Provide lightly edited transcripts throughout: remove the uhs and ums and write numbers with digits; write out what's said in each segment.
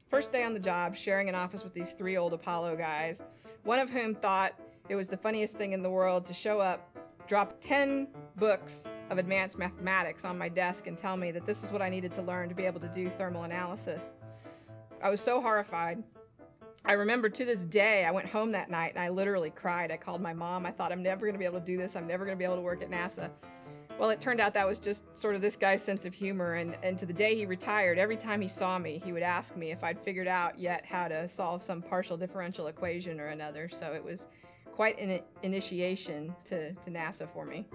First day on the job, sharing an office with these 3 old Apollo guys, one of whom thought it was the funniest thing in the world to show up, drop 10 books of advanced mathematics on my desk and tell me that this is what I needed to learn to be able to do thermal analysis. I was so horrified. I remember to this day, I went home that night and I literally cried. I called my mom. I thought, I'm never going to be able to do this. I'm never going to be able to work at NASA. Well, it turned out that was just sort of this guy's sense of humor. And to the day he retired, every time he saw me, he would ask me if I'd figured out yet how to solve some partial differential equation or another. So it was quite an initiation to NASA for me.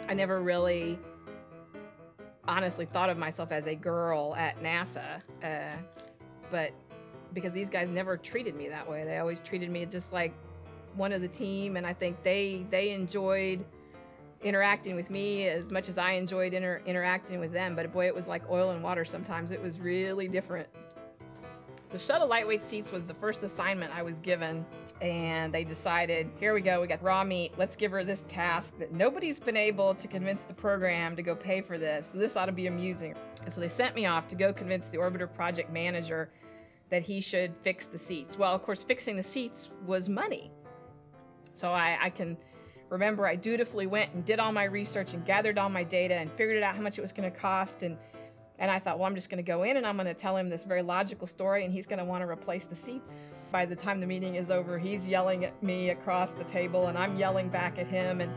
I never really honestly thought of myself as a girl at NASA, but because these guys never treated me that way. They always treated me just like one of the team, and I think they enjoyed interacting with me as much as I enjoyed interacting with them, but boy, it was like oil and water sometimes. It was really different. The shuttle lightweight seats was the first assignment I was given, and they decided, here we go, we got raw meat, let's give her this task that nobody's been able to convince the program to go pay for this, so this ought to be amusing. And so they sent me off to go convince the orbiter project manager that he should fix the seats. Well, of course, fixing the seats was money. So I can remember I dutifully went and did all my research and gathered all my data and figured out how much it was going to cost. And I thought, well, I'm just going to go in and I'm going to tell him this very logical story and he's going to want to replace the seats. By the time the meeting is over, he's yelling at me across the table and I'm yelling back at him. And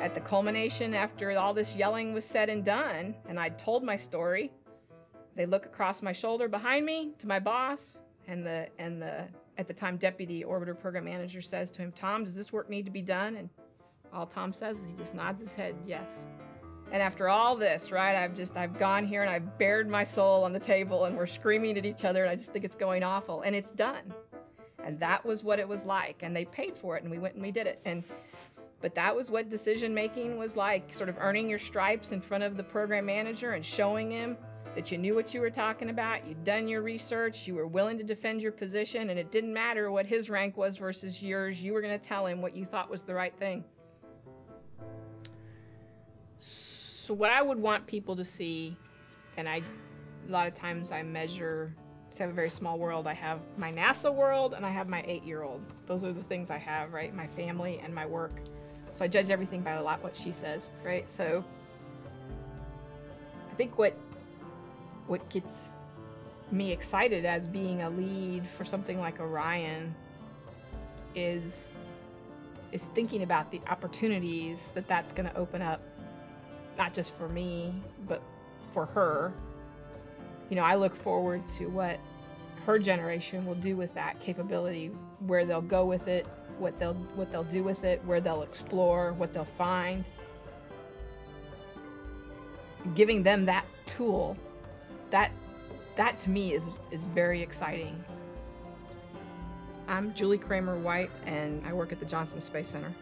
at the culmination, after all this yelling was said and done, and I'd told my story, they look across my shoulder behind me to my boss, and the at the time deputy orbiter program manager says to him, Tom, does this work need to be done? And all Tom says is he just nods his head, yes. And after all this, right, I've gone here and I've bared my soul on the table and we're screaming at each other and I just think it's going awful, and it's done. And that was what it was like, and they paid for it and we went and we did it. But that was what decision making was like, sort of earning your stripes in front of the program manager and showing him that you knew what you were talking about, you'd done your research, you were willing to defend your position, and it didn't matter what his rank was versus yours, you were going to tell him what you thought was the right thing. So what I would want people to see, and a lot of times I measure, I have a very small world. I have my NASA world and I have my 8-year-old. Those are the things I have, right? My family and my work. So I judge everything by a lot what she says, right? So I think what gets me excited as being a lead for something like Orion is thinking about the opportunities that that's going to open up, not just for me, but for her. You know, I look forward to what her generation will do with that capability, where they'll go with it, what they'll do with it, where they'll explore, what they'll find. Giving them that tool, that to me is very exciting. I'm Julie Kramer White, and I work at the Johnson Space Center.